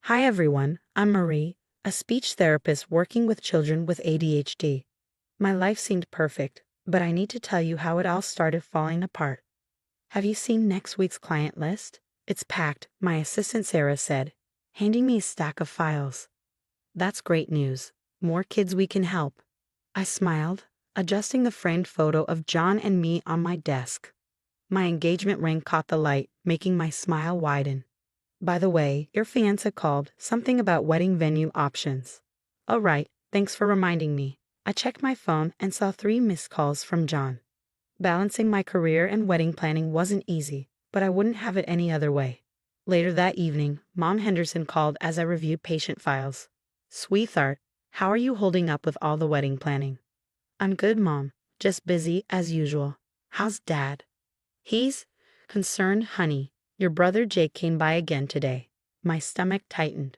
Hi everyone, I'm Marie, a speech therapist working with children with ADHD. My life seemed perfect, but I need to tell you how it all started falling apart. Have you seen next week's client list? It's packed, my assistant Sarah said, handing me a stack of files. That's great news. More kids we can help. I smiled, adjusting the framed photo of John and me on my desk. My engagement ring caught the light, making my smile widen. By the way, your fiancé called, something about wedding venue options. Oh right, thanks for reminding me. I checked my phone and saw 3 missed calls from John. Balancing my career and wedding planning wasn't easy, but I wouldn't have it any other way. Later that evening, Mom Henderson called as I reviewed patient files. Sweetheart, how are you holding up with all the wedding planning? I'm good, Mom. Just busy as usual. How's Dad? He's concerned, honey. Your brother Jake came by again today. My stomach tightened.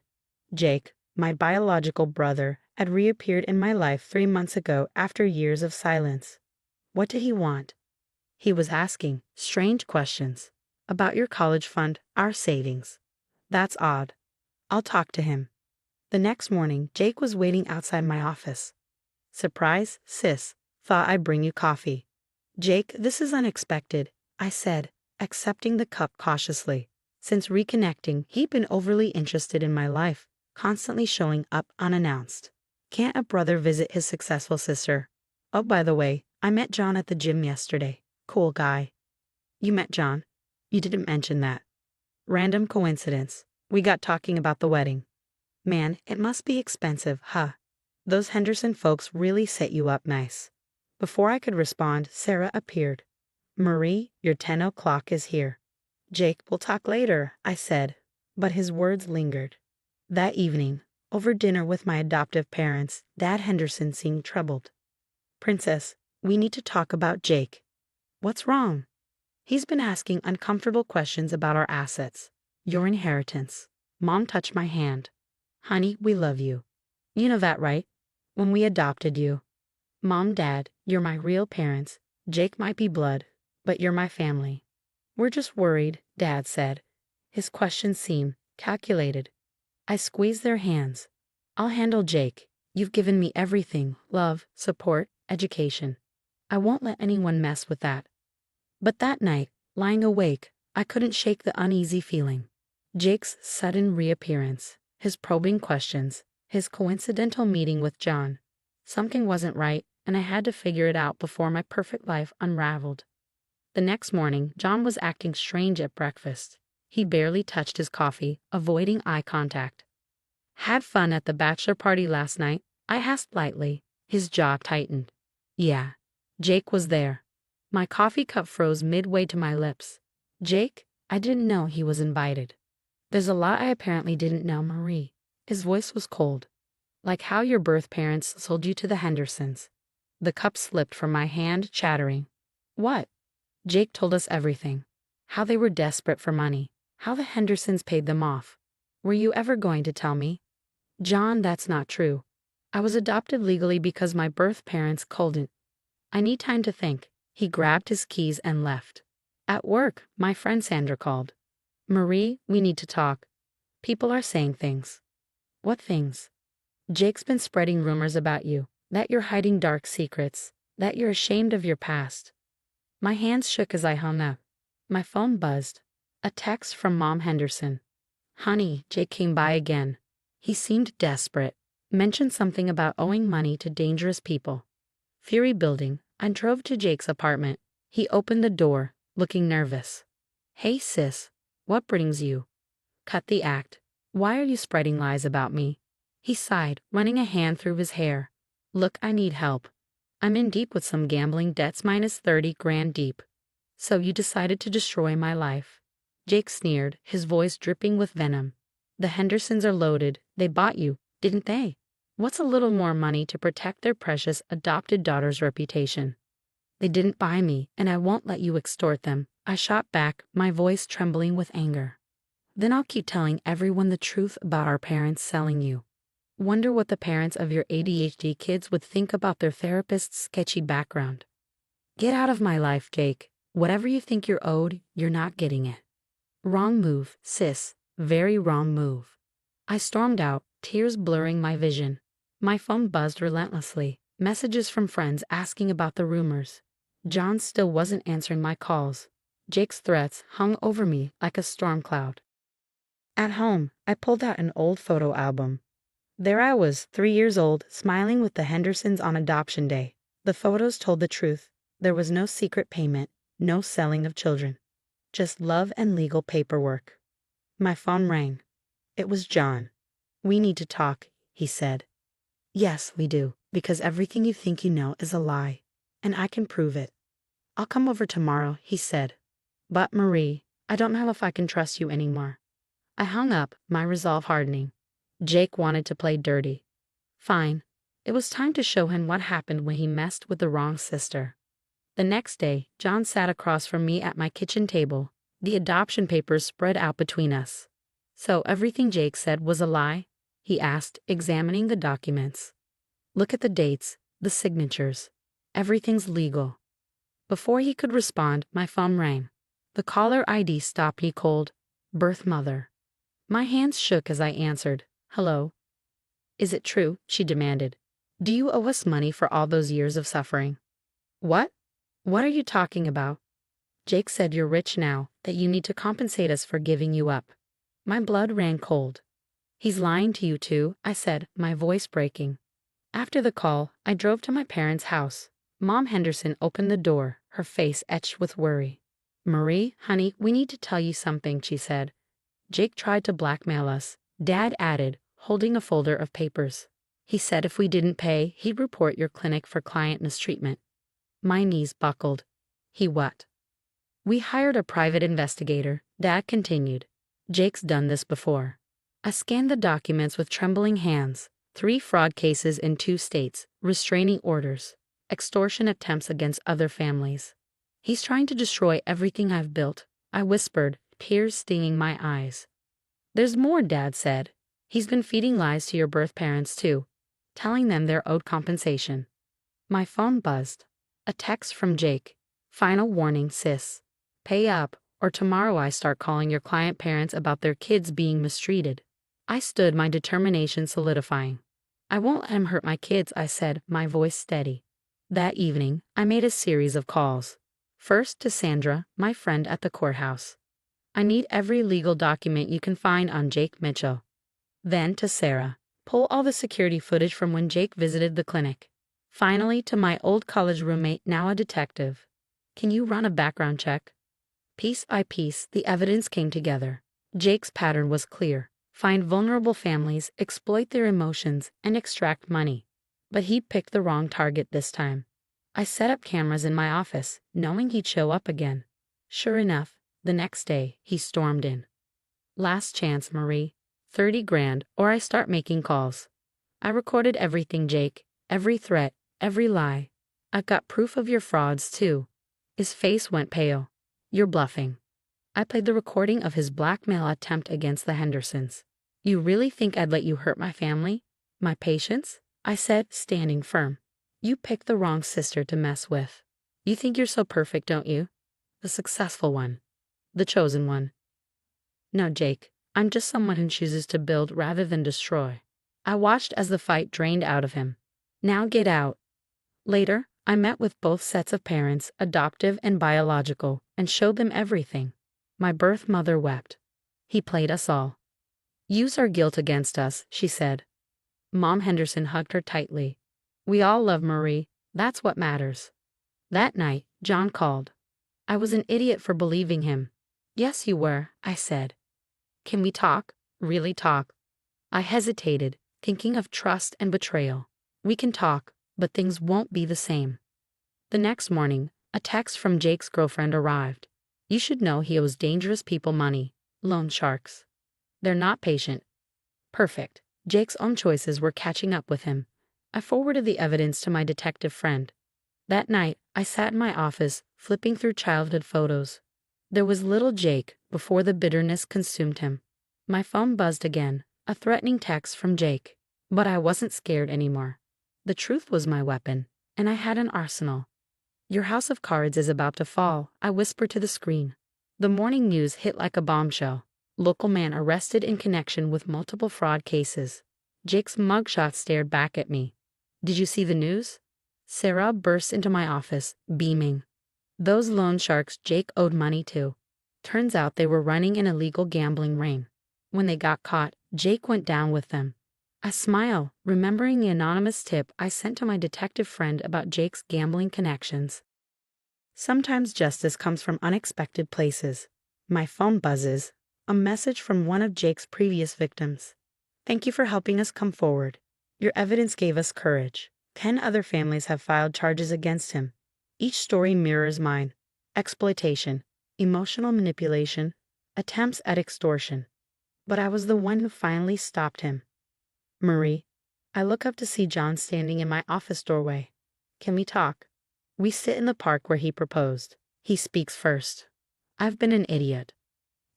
Jake, my biological brother, had reappeared in my life 3 months ago after years of silence. What did he want? He was asking strange questions about your college fund, our savings. That's odd. I'll talk to him. The next morning, Jake was waiting outside my office. Surprise, sis. Thought I'd bring you coffee. Jake, this is unexpected, I said, accepting the cup cautiously. Since reconnecting, he'd been overly interested in my life, constantly showing up unannounced. Can't a brother visit his successful sister? Oh, by the way, I met John at the gym yesterday. Cool guy. You met John? You didn't mention that. Random coincidence. We got talking about the wedding. Man, it must be expensive, huh? Those Henderson folks really set you up nice. Before I could respond, Sarah appeared. Marie, your 10 o'clock is here. Jake, we'll talk later, I said, but his words lingered. That evening, over dinner with my adoptive parents, Dad Henderson seemed troubled. Princess, we need to talk about Jake. What's wrong? He's been asking uncomfortable questions about our assets. Your inheritance. Mom touched my hand. Honey, we love you. You know that, right? When we adopted you. Mom, Dad, you're my real parents. Jake might be blood, but you're my family. We're just worried, Dad said. His questions seemed calculated. I squeezed their hands. I'll handle Jake. You've given me everything, love, support, education. I won't let anyone mess with that. But that night, lying awake, I couldn't shake the uneasy feeling. Jake's sudden reappearance, his probing questions, his coincidental meeting with John. Something wasn't right, and I had to figure it out before my perfect life unraveled. The next morning, John was acting strange at breakfast. He barely touched his coffee, avoiding eye contact. Had fun at the bachelor party last night? I asked lightly. His jaw tightened. Yeah. Jake was there. My coffee cup froze midway to my lips. Jake? I didn't know he was invited. There's a lot I apparently didn't know, Marie. His voice was cold. Like how your birth parents sold you to the Hendersons. The cup slipped from my hand, chattering. What? Jake told us everything. How they were desperate for money. How the Hendersons paid them off. Were you ever going to tell me? John, that's not true. I was adopted legally because my birth parents couldn't. I need time to think. He grabbed his keys and left. At work, my friend Sandra called. Marie, we need to talk. People are saying things. What things? Jake's been spreading rumors about you, that you're hiding dark secrets, that you're ashamed of your past. My hands shook as I hung up. My phone buzzed. A text from Mom Henderson. Honey, Jake came by again. He seemed desperate. Mentioned something about owing money to dangerous people. Fury building, I drove to Jake's apartment. He opened the door, looking nervous. Hey sis, what brings you? Cut the act. Why are you spreading lies about me? He sighed, running a hand through his hair. Look, I need help. I'm in deep with some gambling debts minus 30 grand deep. So you decided to destroy my life. Jake sneered, his voice dripping with venom. The Hendersons are loaded. They bought you, didn't they? What's a little more money to protect their precious adopted daughter's reputation? They didn't buy me, and I won't let you extort them. I shot back, my voice trembling with anger. Then I'll keep telling everyone the truth about our parents selling you. Wonder what the parents of your ADHD kids would think about their therapist's sketchy background. Get out of my life, Jake. Whatever you think you're owed, you're not getting it. Wrong move, sis. Very wrong move. I stormed out, tears blurring my vision. My phone buzzed relentlessly, messages from friends asking about the rumors. John still wasn't answering my calls. Jake's threats hung over me like a storm cloud. At home, I pulled out an old photo album. There I was, 3 years old, smiling with the Hendersons on adoption day. The photos told the truth. There was no secret payment, no selling of children. Just love and legal paperwork. My phone rang. It was John. "We need to talk," he said. "Yes, we do, because everything you think you know is a lie, and I can prove it." "I'll come over tomorrow," he said. "But Marie, I don't know if I can trust you anymore." I hung up, my resolve hardening. Jake wanted to play dirty. Fine. It was time to show him what happened when he messed with the wrong sister. The next day, John sat across from me at my kitchen table, the adoption papers spread out between us. "So everything Jake said was a lie?" he asked, examining the documents. "Look at the dates, the signatures. Everything's legal." Before he could respond, my phone rang. The caller ID stopped me cold. Birth mother. My hands shook as I answered. "Hello." "Is it true?" she demanded. "Do you owe us money for all those years of suffering?" "What? What are you talking about?" "Jake said you're rich now, that you need to compensate us for giving you up." My blood ran cold. "He's lying to you too," I said, my voice breaking. After the call, I drove to my parents' house. Mom Henderson opened the door, her face etched with worry. "Marie, honey, we need to tell you something," she said. "Jake tried to blackmail us," Dad added, holding a folder of papers. "He said if we didn't pay, he'd report your clinic for client mistreatment." My knees buckled. "He what?" "We hired a private investigator," Dad continued. "Jake's done this before." I scanned the documents with trembling hands. 3 fraud cases in 2 states, restraining orders, extortion attempts against other families. "He's trying to destroy everything I've built," I whispered, tears stinging my eyes. "There's more," Dad said. "He's been feeding lies to your birth parents too, telling them they're owed compensation." My phone buzzed. A text from Jake. "Final warning, sis. Pay up, or tomorrow I start calling your client parents about their kids being mistreated." I stood, my determination solidifying. "I won't let him hurt my kids," I said, my voice steady. That evening, I made a series of calls. First to Sandra, my friend at the courthouse. "I need every legal document you can find on Jake Mitchell." Then to Sarah. "Pull all the security footage from when Jake visited the clinic." Finally to my old college roommate, now a detective. "Can you run a background check?" Piece by piece, the evidence came together. Jake's pattern was clear. Find vulnerable families, exploit their emotions, and extract money. But he picked the wrong target this time. I set up cameras in my office, knowing he'd show up again. Sure enough, the next day, he stormed in. "Last chance, Marie. 30 grand, or I start making calls." I recorded everything, Jake. Every threat, every lie. "I've got proof of your frauds, too." His face went pale. "You're bluffing." I played the recording of his blackmail attempt against the Hendersons. "You really think I'd let you hurt my family? My patients?" I said, standing firm. "You picked the wrong sister to mess with. You think you're so perfect, don't you? The successful one. The chosen one." "No, Jake. I'm just someone who chooses to build rather than destroy." I watched as the fight drained out of him. "Now get out." Later, I met with both sets of parents, adoptive and biological, and showed them everything. My birth mother wept. "He played us all." "Use our guilt against us," she said. Mom Henderson hugged her tightly. "We all love Marie. That's what matters." That night, John called. I was an idiot for believing him. "Yes, you were," I said. "Can we talk? Really talk?" I hesitated, thinking of trust and betrayal. "We can talk, but things won't be the same." The next morning, a text from Jake's girlfriend arrived. "You should know he owes dangerous people money. Loan sharks. They're not patient." Perfect. Jake's own choices were catching up with him. I forwarded the evidence to my detective friend. That night, I sat in my office, flipping through childhood photos. There was little Jake before the bitterness consumed him. My phone buzzed again, a threatening text from Jake. But I wasn't scared anymore. The truth was my weapon, and I had an arsenal. "Your house of cards is about to fall," I whispered to the screen. The morning news hit like a bombshell. Local man arrested in connection with multiple fraud cases. Jake's mugshot stared back at me. Did you see the news? Sarah burst into my office, beaming. Those loan sharks Jake owed money to. Turns out they were running an illegal gambling ring. When they got caught, Jake went down with them. I smile, remembering the anonymous tip I sent to my detective friend about Jake's gambling connections. Sometimes justice comes from unexpected places. My phone buzzes. A message from one of Jake's previous victims. Thank you for helping us come forward. Your evidence gave us courage. 10 other families have filed charges against him. Each story mirrors mine. Exploitation, emotional manipulation, attempts at extortion. But I was the one who finally stopped him. Marie, I look up to see John standing in my office doorway. Can we talk? We sit in the park where he proposed. He speaks first. I've been an idiot.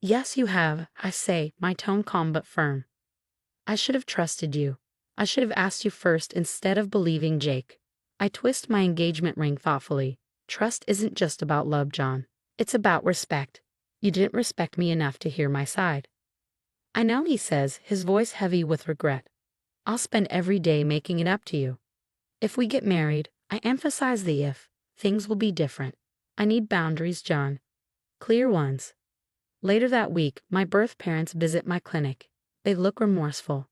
Yes, you have, I say, my tone calm but firm. I should have trusted you. I should have asked you first instead of believing Jake. I twist my engagement ring thoughtfully. Trust isn't just about love, John. It's about respect. You didn't respect me enough to hear my side. I know, he says, his voice heavy with regret. I'll spend every day making it up to you. If we get married, I emphasize the if, things will be different. I need boundaries, John. Clear ones. Later that week, my birth parents visit my clinic. They look remorseful.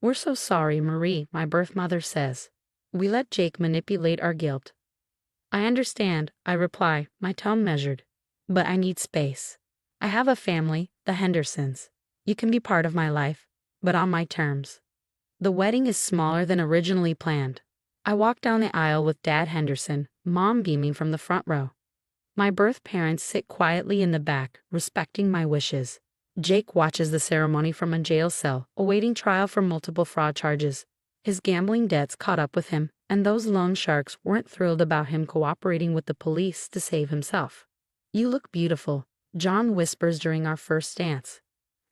We're so sorry, Marie, my birth mother says. We let Jake manipulate our guilt. I understand, I reply, my tone measured. But I need space. I have a family, the Hendersons. You can be part of my life, but on my terms. The wedding is smaller than originally planned. I walk down the aisle with Dad Henderson, Mom beaming from the front row. My birth parents sit quietly in the back, respecting my wishes. Jake watches the ceremony from a jail cell, awaiting trial for multiple fraud charges. His gambling debts caught up with him, and those loan sharks weren't thrilled about him cooperating with the police to save himself. You look beautiful, John whispers during our first dance.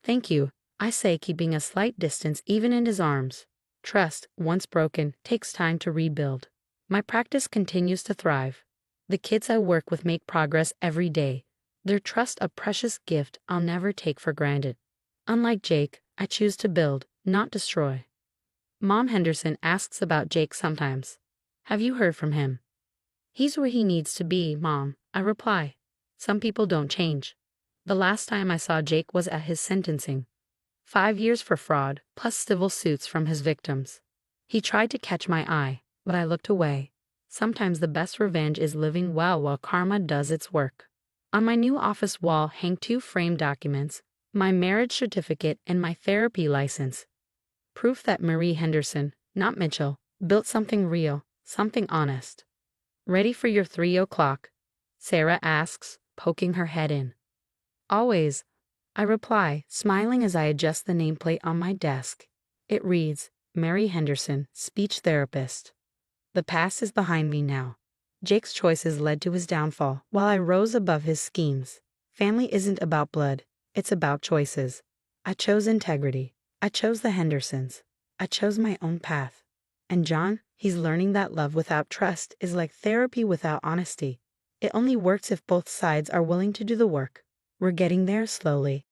Thank you, I say, keeping a slight distance even in his arms. Trust, once broken, takes time to rebuild. My practice continues to thrive. The kids I work with make progress every day. Their trust a precious gift I'll never take for granted. Unlike Jake, I choose to build, not destroy. Mom Henderson asks about Jake sometimes. Have you heard from him? He's where he needs to be, Mom, I reply. Some people don't change. The last time I saw Jake was at his sentencing. 5 years for fraud, plus civil suits from his victims. He tried to catch my eye, but I looked away. Sometimes the best revenge is living well while karma does its work. On my new office wall hang 2 framed documents, my marriage certificate and my therapy license. Proof that Marie Henderson, not Mitchell, built something real, something honest. Ready for your 3 o'clock? Sarah asks, poking her head in. Always, I reply, smiling as I adjust the nameplate on my desk. It reads, Mary Henderson, speech therapist. The past is behind me now. Jake's choices led to his downfall, while I rose above his schemes. Family isn't about blood, it's about choices. I chose integrity. I chose the Hendersons. I chose my own path. And John, he's learning that love without trust is like therapy without honesty. It only works if both sides are willing to do the work. We're getting there slowly.